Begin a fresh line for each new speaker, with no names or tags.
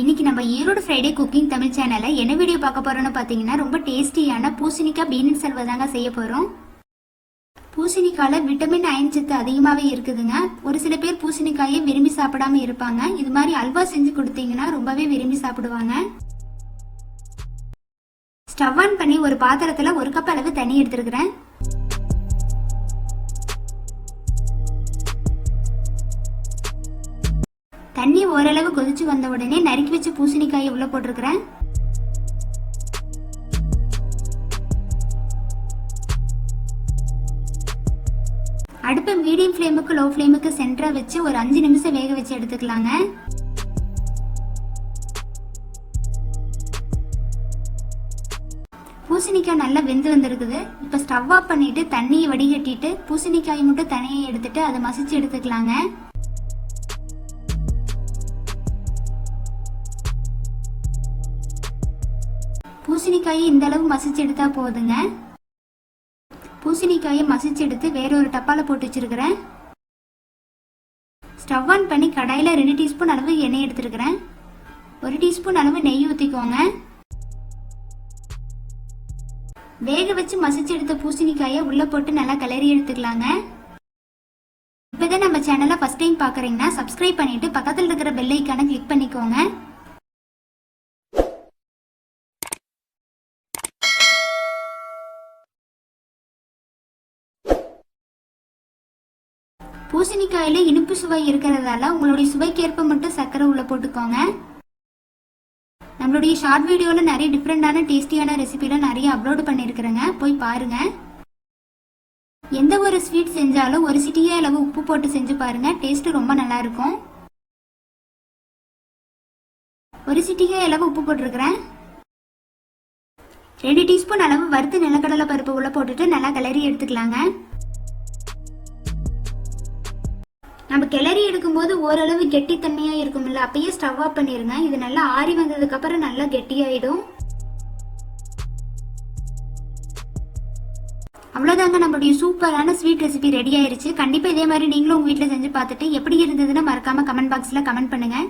இன்னைக்கு நம்ம Erode Friday cooking Tamil சேனல்ல என்ன வீடியோ பார்க்க போறோம்னு பாத்தீங்கன்னா ரொம்ப டேஸ்டியான பூசணிக்காய் பீனட்ஸ் ஹல்வா தாங்க செய்ய போறோம். பூசணிக்காயில விட்டமின் அயன் சத்து அதிகமாவே இருக்குதுங்க. ஒரு சில பேர் பூசணிக்காயை விரும்பி சாப்பிடாம இருப்பாங்க. இது மாதிரி அல்வா செஞ்சு கொடுத்தீங்கன்னா ரொம்பவே விரும்பி சாப்பிடுவாங்க. ஸ்டவ் ஆன் பண்ணி ஒரு பாத்திரத்துல 1 கப் அளவு தண்ணி எடுத்துருக்கிறேன். தண்ணி ஓரளவு கொதிச்சு வந்த உடனே நறுக்கி வச்ச பூசணிக்காயை உள்ள போட்டிருக்கிறேன். அடுப்பை மீடியம் ஃப்ளேமுக்கு லோ ஃப்ளேமுக்கு சென்டரா வச்சு ஒரு 5 நிமிஷம் வேக வச்சு எடுத்துக்கலாங்க. பூசணிக்காய் நல்லா வெந்து வந்திருக்குது. இப்ப ஸ்டவ் ஆஃப் பண்ணிட்டு தண்ணியை வடிகட்டிட்டு பூசணிக்காய் மட்டும் தனியை எடுத்துட்டு அதை மசிச்சு எடுத்துக்கலாங்க. பூசணிக்காயை இந்த அளவு மசிச்சு எடுத்தா போதுங்க. பூசணிக்காயை மசிச்சு எடுத்து வேற ஒரு டப்பால போட்டு வச்சிருக்கிறேன். ஸ்டவ் ஆன் பண்ணி கடாயில 2 டீஸ்பூன் அளவு எண்ணெய் எடுத்துருக்கிறேன். 1 டீஸ்பூன் அளவு நெய் ஊத்திக்கோங்க. வேக வச்சு மசிச்சு எடுத்த பூசணிக்காயை உள்ள போட்டு நல்லா கிளறி எடுத்துக்கலாங்க. இப்பதான் நம்ம சேனலை ஃபர்ஸ்ட் டைம் பாக்குறீங்கன்னா சப்ஸ்கிரைப் பண்ணிட்டு பக்கத்துல இருக்கிற பெல் ஐகானை கிளிக் பண்ணிக்கோங்க. பூசணிக்காயில இனிப்பு சுவை இருக்கிறதால உங்களுடைய சுவைக்கேற்ப மட்டும் சர்க்கரை உள்ள போட்டுக்கோங்க. நம்மளுடைய ஷார்ட் வீடியோல நிறைய டிஃப்ரெண்டான டேஸ்டியான ரெசிபில நிறைய அப்லோட் பண்ணிருக்கிறேங்க, போய் பாருங்க. எந்த ஒரு ஸ்வீட் செஞ்சாலும் ஒரு சிட்டிகை அளவு உப்பு போட்டு செஞ்சு பாருங்க, டேஸ்ட் ரொம்ப நல்லா இருக்கும். 1 சிட்டிகை அளவு உப்பு போட்டிருக்கிறேன். 2 டீஸ்பூன் அளவு வறுத்து நிலக்கடலை பருப்பு உள்ள போட்டுட்டு நல்லா கிளறி எடுத்துக்கலாங்க. நம்ம கிளறி எடுக்கும்போது ஓரளவு கெட்டித்தன்மையா இருக்கும்ல, அப்பயே ஸ்டவ் ஆஃப் பண்ணிருங்க. இது நல்லா ஆறி வந்ததுக்கு அப்புறம் நல்லா கெட்டியாயிடும். அவ்வளவுதாங்க, நம்மளுடைய சூப்பரான ஸ்வீட் ரெசிபி ரெடி ஆயிருச்சு. கண்டிப்பா இதே மாதிரி நீங்களும் உங்க வீட்டுல செஞ்சு பார்த்துட்டு எப்படி இருந்ததுன்னு மறக்காம கமெண்ட் பாக்ஸ்ல கமெண்ட் பண்ணுங்க.